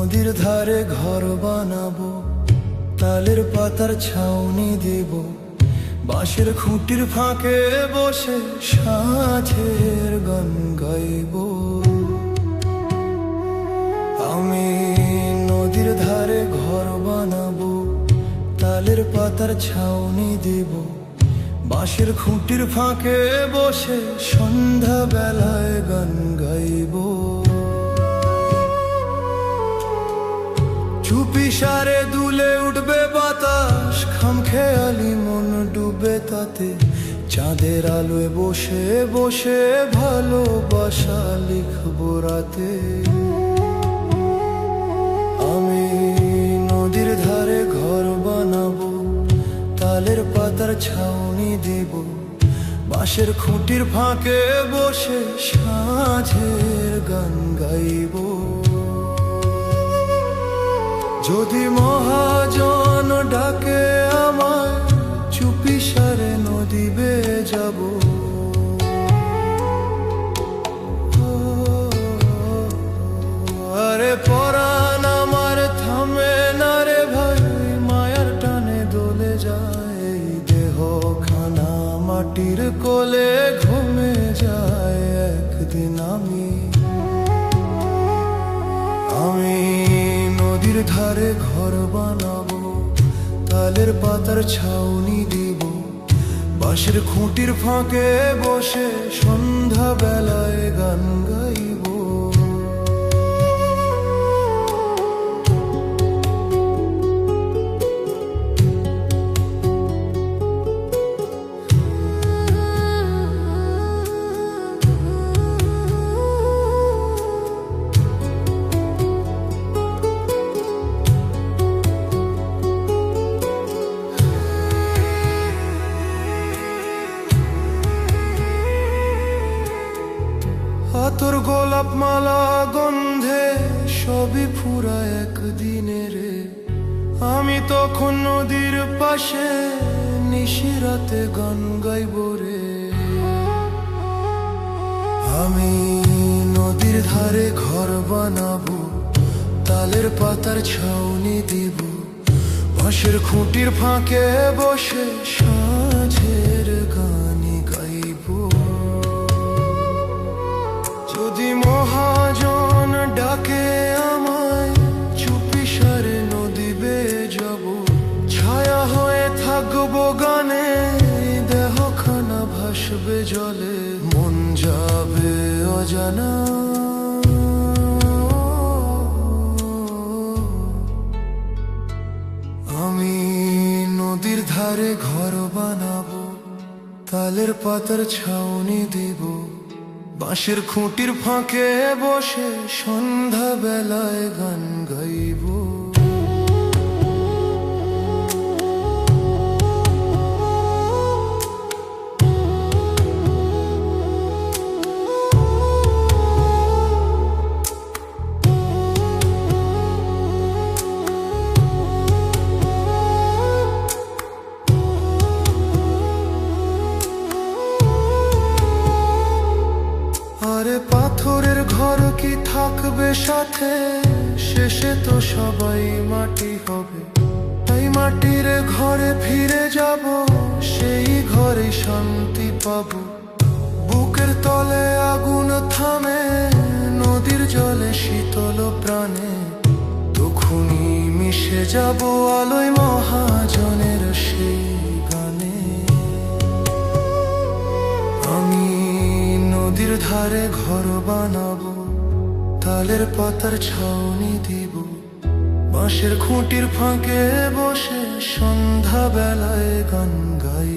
নদীর ধারে ঘর বানাবো, তালের পাতার ছাউনি দেব, বাঁশের খুঁটির ফাঁকে বসে সাঁঝের গান গাইব। আমি নদীর ধারে ঘর বানাবো, তালের পাতার ছাউনি দেব, বাঁশের খুঁটির ফাঁকে বসে সন্ধ্যা বেলায় গান গাইব। চুপি সারে দুলে উঠবে বাতাস, খামখেয়ালি মন ডুবে তাতে, চাঁদের আলোয় বসে বসে ভালোবাসা লিখবো রাতে। আমি নদীর ধারে ঘর বানাবো, তালের পাতার ছাউনি দেব, বাঁশের খুঁটির ফাঁকে বসে সাঁঝের গান গাইব। যদি মহাজন ডাকে আমায়, চুপি সারে নদী বেয়ে যাব। আরে পরাণ আমার থামে না রে ভাই, মায়ার টানে দোলে যায় এই দেহ খানা, মাটির কোলে ঘুমে যায় একদিন। আমি নদীর ধারে ঘর বানাবো, তালের পাতার ছাউনি দিব, বাঁশের খুঁটির ফাঁকে বসে সন্ধ্যা বেলায় গান গাইব। তোর গোলাপ মালা গন্ধে সবই ফুরা একদিনে রে, আমি তখন নদীর পাশে নিশিরাতে গান গাইব রে। আমি নদীর ধারে ঘর বানাবো, তালের পাতার ছাউনি দিব, বাঁশের খুঁটির ফাঁকে বসে সাঁঝের গানি গাইব। যদি মহাজন ডাকে আমায়, চুপি সারে নদী বেয়ে যাব, ছায়া হয়ে থাকবো গানে, দেহখানা ভাসবে জলে, মন যাবে অজানা। আমি নদীর ধারে ঘর বানাবো, তালের পাতার ছাউনি দেব, বাঁশের খুঁটির ফাঁকে বসে সন্ধ্যা বেলায় গান গাইব। আরে পাথরের ঘর কি থাকবে সাথে, শেষে তো সবাই মাটি হবে। এই মাটির ঘরে ফিরে যাব, সেই ঘরে শান্তি পাবো। বুকের তলে আগুন থামে, নদীর জলে শীতল প্রাণে, তখনই মিশে যাব আলোয় মহাজনের সেই গানে। আমি নদীর ধারে ঘর বানাবো, তালের পাতার ছাউনি দিব, বাঁশের খুঁটির ফাঁকে বসে সন্ধ্যা বেলায় গান গাই।